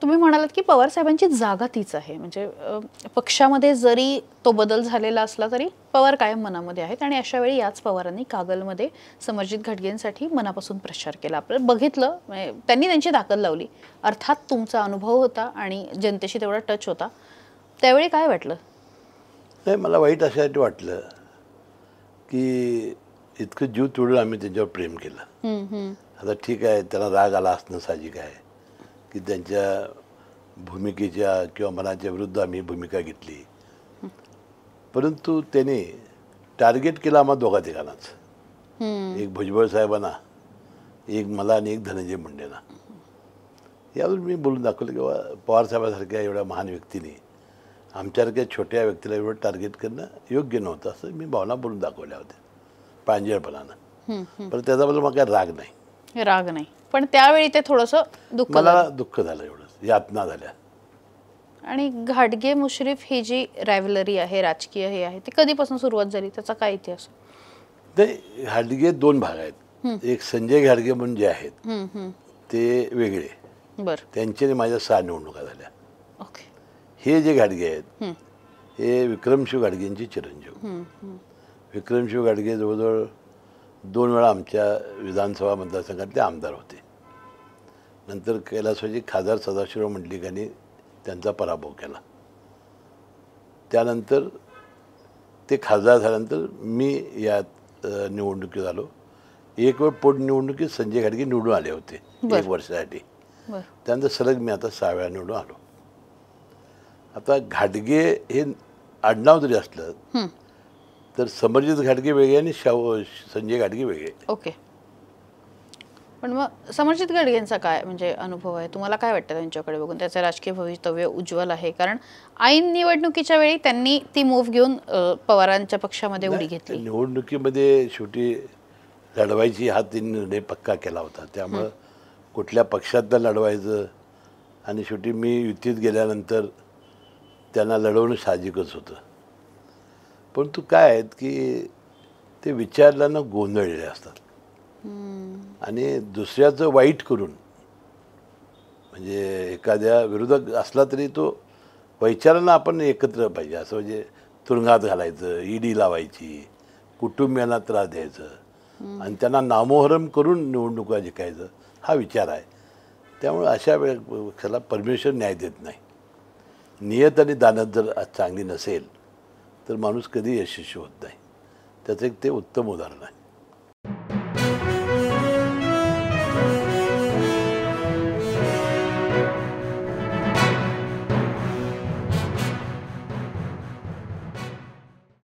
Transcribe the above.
तुम्ही म्हणालात की पवार साहेबांची जागा तीच आहे, म्हणजे पक्षामध्ये जरी तो बदल झालेला असला तरी पवार कायम मनामध्ये आहेत आणि अशा वेळी याच पवारांनी कागलमध्ये समरजित घाटगेंसाठी मनापासून प्रचार केला. आपण बघितलं, त्यांनी त्यांची ताकद लावली. अर्थात तुमचा अनुभव होता आणि जनतेशी तेवढा टच होता. त्यावेळी काय वाटलं? नाही, मला वाईट अशासाठी वाटलं की इतकं जीव तोडून आम्ही त्यांच्यावर प्रेम केलं. आता ठीक आहे, त्यांना राग आला असणं साहजिक आहे की त्यांच्या भूमिकेच्या किंवा मनाच्या विरुद्ध आम्ही भूमिका घेतली. परंतु त्याने टार्गेट केलं आम्हा दोघा तिघांनाच, एक भुजबळ साहेबांना, एक मला आणि एक धनंजय मुंडेंना. यावर मी बोलून दाखवलं की पवार साहेबांसारख्या एवढ्या महान व्यक्तीने आमच्यासारख्या छोट्या व्यक्तीला एवढं टार्गेट करणं योग्य नव्हतं, असं मी भावना बोलून दाखवल्या होत्या प्रांजळपणानं. पण त्याच्याबद्दल मग काय राग नाही. राग नाही, पण त्यावेळी ते थोडंसं दुःख, मला दुःख झालं, एवढंच, यातना झाल्या. आणि घाटगे मुश्रीफ ही जी रायव्हलरी आहे, राजकीय हे आहे, ती कधीपासून सुरुवात झाली, त्याचा काय इतिहास? ते घाटगे दोन भाग आहेत. एक संजय घाटगे म्हणून जे आहेत ते वेगळे, त्यांच्याने माझ्या 6 निवडणुका झाल्या. ओके. हे जे घाटगे आहेत हे विक्रमशिव घाटगेंचे चिरंजीव. विक्रमशिव घाटगे जवळजवळ 2 वेळा आमच्या विधानसभा मतदारसंघातले आमदार होते. नंतर कैलासवासी खासदार सदाशिवराव मंडलिकांनी त्यांचा पराभव केला. त्यानंतर ते खासदार झाल्यानंतर मी यात निवडणुकीत आलो. एक वेळ पोटनिवडणुकीत संजय घाटगे निवडून आले होते 1 वर्षासाठी. त्यानंतर सलग मी आता 6 वेळा निवडून आलो. आता घाटगे हे आडनाव जरी असलं तर समरजित घाटगे वेगळे आणि संजय घाटगे वेगळे. ओके. पण मग समरजित घाटगेंचा काय म्हणजे अनुभव आहे, तुम्हाला काय वाटतं त्यांच्याकडे बघून? त्याचं राजकीय भवितव्य उज्ज्वल आहे, कारण ऐन निवडणुकीच्या वेळी त्यांनी ती मूव्ह घेऊन पवारांच्या पक्षामध्ये उडी घेतली. निवडणुकीमध्ये शेवटी लढवायची हा त्यांनी निर्णय पक्का केला होता. त्यामुळं कुठल्या पक्षातलं लढवायचं, आणि शेवटी मी युतीत गेल्यानंतर त्यांना लढवणं साहजिकच होतं. परंतु काय आहेत की ते विचारल्यानं गोंधळलेले असतात आणि दुसऱ्याचं वाईट करून, म्हणजे एखाद्या विरोधक असला तरी तो विचारांना आपण एकत्र पाहिजे, असं म्हणजे तुरुंगात घालायचं, ईडी लावायची, कुटुंबियांना त्रास द्यायचं आणि त्यांना नामोहरम करून निवडणुका जिंकायचं, हा विचार आहे. त्यामुळे अशा वेळेला परमेश्वर न्याय देत नाही. नियत आणि दानत जर चांगली नसेल तर माणूस कधी यशस्वी होत नाही. त्याचं एक ते उत्तम उदाहरण आहे.